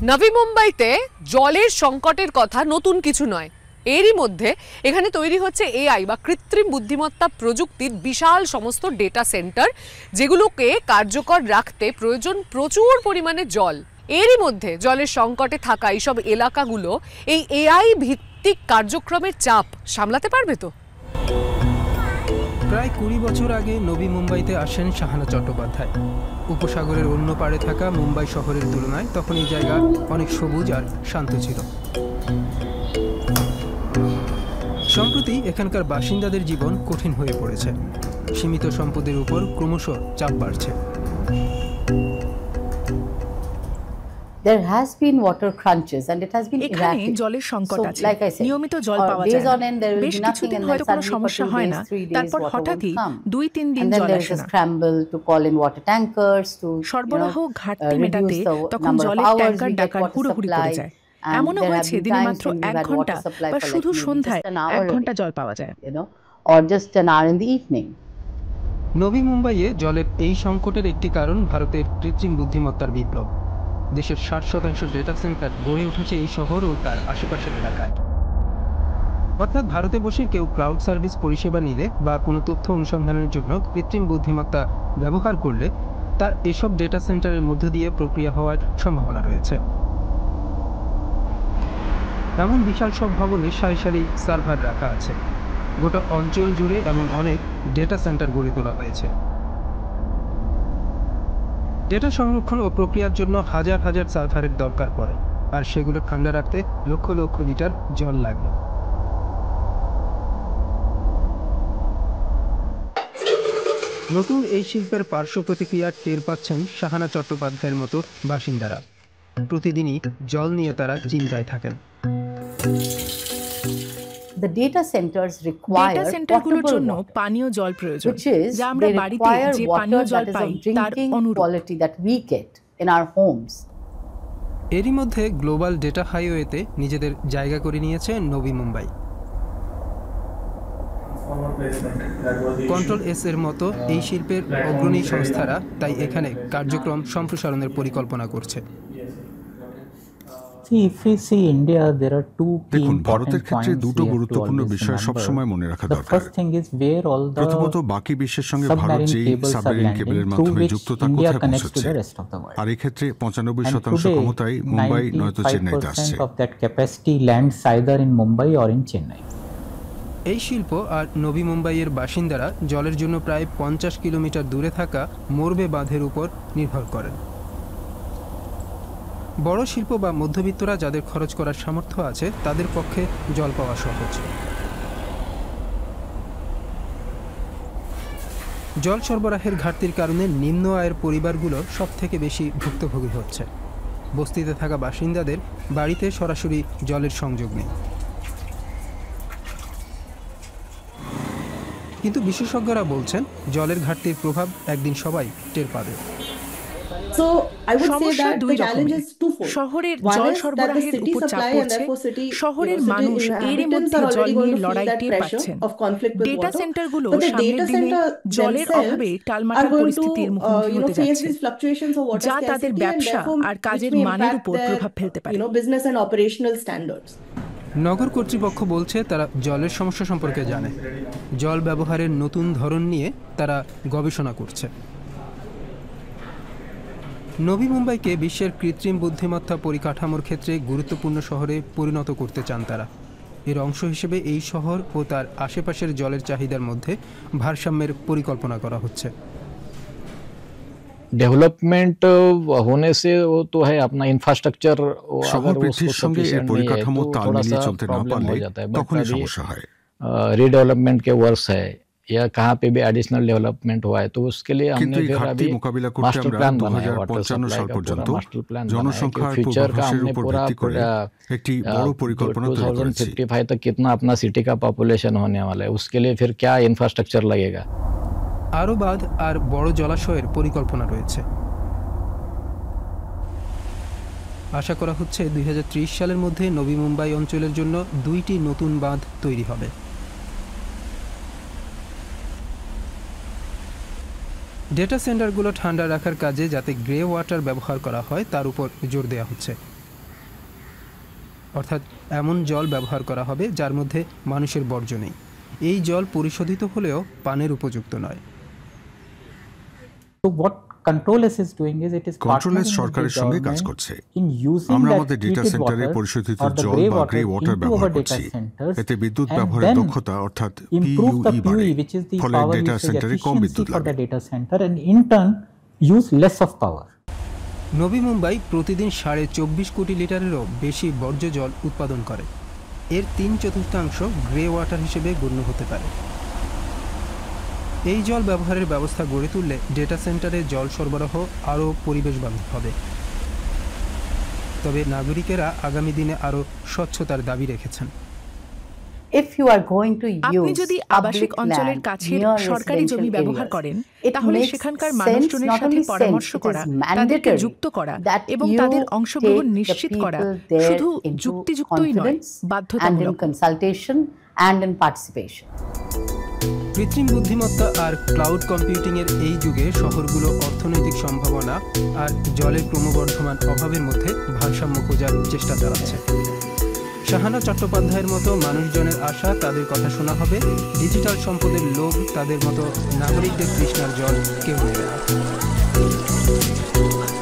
নবী মুম্বাইতে জলের সংকটের কথা নতুন কিছু নয়। এরই মধ্যে এখানে তৈরি হচ্ছে এআই বা কৃত্রিম বুদ্ধিমত্তা প্রযুক্তির বিশাল সমস্ত ডেটা সেন্টার, যেগুলোকে কার্যকর রাখতে প্রয়োজন প্রচুর পরিমাণে জল। এরই মধ্যে জলের সংকটে থাকা এইসব এলাকাগুলো এই এআই ভিত্তিক কার্যক্রমের চাপ সামলাতে পারবে তো? প্রায় ২০ বছর আগে নবী মুম্বাইতে আসেন শাহানা চট্টোপাধ্যায়। উপসাগরের অন্য পাড়ে থাকা মুম্বাই শহরের তুলনায় তখন এই জায়গা অনেক সবুজ আর শান্ত ছিল। সম্প্রতি এখানকার বাসিন্দাদের জীবন কঠিন হয়ে পড়েছে। সীমিত সম্পদের উপর ক্রমশ চাপ বাড়ছে। There has been water crunches and it has been এখানে জলের সংকট আছে। নিয়মিত জল পাওয়া যায় না। বেশ কিছুদিন হয়তো কোনো সমস্যা হয় না, তারপর হঠাৎই ২-৩ দিন জল আসে না। সরবরাহ ঘাটতি মেটাতে তখন জলের ট্যাঙ্কার ডাকার হুড়োহুড়ি পড়ে যায়। এমনও হয়েছে দিনে মাত্র ১ ঘন্টা বা শুধু সন্ধ্যায় ১ ঘন্টা জল পাওয়া যায়। নবী মুম্বাইয়ে জলের এই সংকটের একটি কারণ ভারতের কৃত্রিম বুদ্ধিমত্তার বিপ্লব। দেশের ৬০% ডেটা সেন্টার গড়ে উঠেছে এই শহর ও তার আশেপাশের এলাকায়। অর্থাৎ ভারতে বসে কেউ ক্লাউড সার্ভিস পরিষেবা নিলে বা কোনো তথ্য অনুসন্ধানের জন্য কৃত্রিম বুদ্ধিমত্তা ব্যবহার করলে তার এসব ডেটা সেন্টারের মধ্য দিয়ে প্রক্রিয়া হওয়ার সম্ভাবনা রয়েছে। এমন বিশাল সব ভবনে সারি সারি সার্ভার রাখা আছে। গোটা অঞ্চল জুড়ে এমন অনেক ডেটা সেন্টার গড়ে তোলা হয়েছে। ডেটা সংরক্ষণ ও প্রক্রিয়ার জন্য হাজার হাজার সার্ভারের দরকার পড়ে, আর সেগুলো ঠান্ডা রাখতে লক্ষ লক্ষ লিটার জল লাগে। নতুন এই শিল্পের পার্শ্ব প্রতিক্রিয়া টের পাচ্ছেন শাহানা চট্টোপাধ্যায়ের মতো বাসিন্দারা। প্রতিদিনই জল নিয়ে তারা চিন্তায় থাকেন। The data centers require data সেন্টারগুলোর জন্য পানীয় জল প্রয়োজন, যা আমরা বাড়িতে যে পানীয় জল পাই তার অনুরূপ। এরই মধ্যে গ্লোবাল ডেটা হাইওয়েতে নিজেদের জায়গা করে নিয়েছে নবী মুম্বাই। কন্ট্রোল এস এর মতো এই শিল্পের অগ্রণী সংস্থারা তাই এখানে কার্যক্রম সম্প্রসারণের পরিকল্পনা করছে। দেখুন, ভারতের ক্ষেত্রে দুটো গুরুত্বপূর্ণ বিষয় সবসময় মনে রাখা দরকার। প্রথমত, বাকি বিশ্বের সঙ্গে ভারত যে সাবমেরিন কেবলের মাধ্যমে যুক্ত তা কোথায় পৌঁছচ্ছে, আর এক্ষেত্রে ৯৫% ক্ষমতায় মুম্বাই নয়তো চেন্নাইতে আসছে। এই শিল্প আর নবী মুম্বাইয়ের বাসিন্দারা জলের জন্য প্রায় ৫০ কিলোমিটার দূরে থাকা মোরবে বাঁধের উপর নির্ভর করেন। বড় শিল্প বা মধ্যবিত্তরা যাদের খরচ করার সামর্থ্য আছে তাদের পক্ষে জল পাওয়া সহজ। জল সরবরাহের ঘাটতির কারণে নিম্ন আয়ের পরিবারগুলো সবথেকে বেশি ভুক্তভোগী হচ্ছে। বস্তিতে থাকা বাসিন্দাদের বাড়িতে সরাসরি জলের সংযোগ নেই। কিন্তু বিশেষজ্ঞরা বলছেন জলের ঘাটতির প্রভাব একদিন সবাই টের পাবে। সমস্যা দুই রকমের। শহরের জল সরবরাহের উপর চাপ পড়ছে, শহরের মানুষ এরই মধ্যে জল নিয়ে লড়াই টের পাচ্ছেন। ডেটা সেন্টারগুলো সামনের দিনে জলের অভাবে টালমাটাল পরিস্থিতির মুখোমুখি হতে যাচ্ছে, যা তাদের ব্যবসা আর কাজের মানের উপর প্রভাব ফেলতে পারে। নগর কর্তৃপক্ষ বলছে তারা জলের সমস্যা সম্পর্কে জানে। জল ব্যবহারের নতুন ধরন নিয়ে তারা গবেষণা করছে। নবী মুম্বাইকে বিশ্বের কৃত্রিম বুদ্ধিমত্তা পরিকাঠামোর ক্ষেত্রে গুরুত্বপূর্ণ শহরে পরিণত করতে চান তারা। এর অংশ হিসেবে এই শহর ও তার আশেপাশের জলের চাহিদার মধ্যে ভারসাম্যের পরিকল্পনা করা হচ্ছে। डेवलपमेंट होने से वो तो है अपना इंफ्रास्ट्रक्चर, শহর বৃদ্ধির সঙ্গে এর পরিকাঠামো তাল মিলিয়ে চলতে না পারলে তখনই সমস্যা হয়। रीडेवलपमेंट के वर्क्स है या कहाँ पे भी एडिशनल डेवलपमेंट हुआ है, तो उसके लिए हमने फिर अभी मास्टर प्लान बनाया वाटर सप्लाई का पूरा मास्टर प्लान बनाया कि फ्यूचर का हमने पूरा 2055 तक कितना अपना सिटी का पॉपुलेशन होने वाला है, उसके लिए फिर क्या इंफ्रास्ट्रक्चर लगेगा। আরও বাঁধ আর বড় জলাশয়ের পরিকল্পনা রয়েছে। আশা করা হচ্ছে ২০৩০ সালের মধ্যে নবী মুম্বাই অঞ্চলের জন্য ২টি নতুন বাঁধ তৈরি হবে। ডেটা সেন্টারগুলো ঠান্ডা রাখার কাজে যাতে গ্রে ওয়াটার ব্যবহার করা হয় তার উপর জোর দেওয়া হচ্ছে। অর্থাৎ এমন জল ব্যবহার করা হবে যার মধ্যে মানুষের বর্জ্য নেই। এই জল পরিশোধিত হলেও পানের উপযুক্ত নয়। কন্ট্রোলেস সরকারের সঙ্গে কাজ করছে। আমরা আমাদের ডেটা সেন্টারে পরিশোধিত জল বা গ্রে ওয়াটার ব্যবহার করছি। এতে বিদ্যুৎ ব্যবহারের দক্ষতা অর্থাৎ PUE বাড়ে, ফলে ডেটা সেন্টারে কম বিদ্যুৎ লাগে। নবী মুম্বাই প্রতিদিন 24.5 কোটি লিটারেরও বেশি বর্জ্য জল উৎপাদন করে। এর 3/4 গ্রে ওয়াটার হিসেবে গণ্য হতে পারে। এই জল ব্যবহারের ব্যবস্থা গড়ে তুললে ডেটা সেন্টারে জল সরবরাহ আরও পরিবেশ বান্ধব হবে। তবে নাগরিকেরা আগামী দিনে আরও স্বচ্ছতার দাবি রেখেছেন। আপনি যদি আবাসিক অঞ্চলের কাছের সরকারি জমি ব্যবহার করেন, তাহলে সেখানকার মানুষজনের সাথে পরামর্শ করা, তাদেরকে যুক্ত করা এবং তাদের অংশগ্রহণ নিশ্চিত করা শুধু যুক্তিযুক্তই নয়, বাধ্যতামূলক। কৃত্রিম বুদ্ধিমত্তা আর ক্লাউড কম্পিউটিংয়ের এই যুগে শহরগুলো অর্থনৈতিক সম্ভাবনা আর জলের ক্রমবর্ধমান অভাবের মধ্যে ভারসাম্য খোঁজার চেষ্টা চালাচ্ছে। শাহানা চট্টোপাধ্যায়ের মতো মানুষজনের আশা, তাদের কথা শোনা হবে। ডিজিটাল সম্পদের লোভ, তাদের মতো নাগরিকদের তৃষ্ণার জল কেউ নেবে না।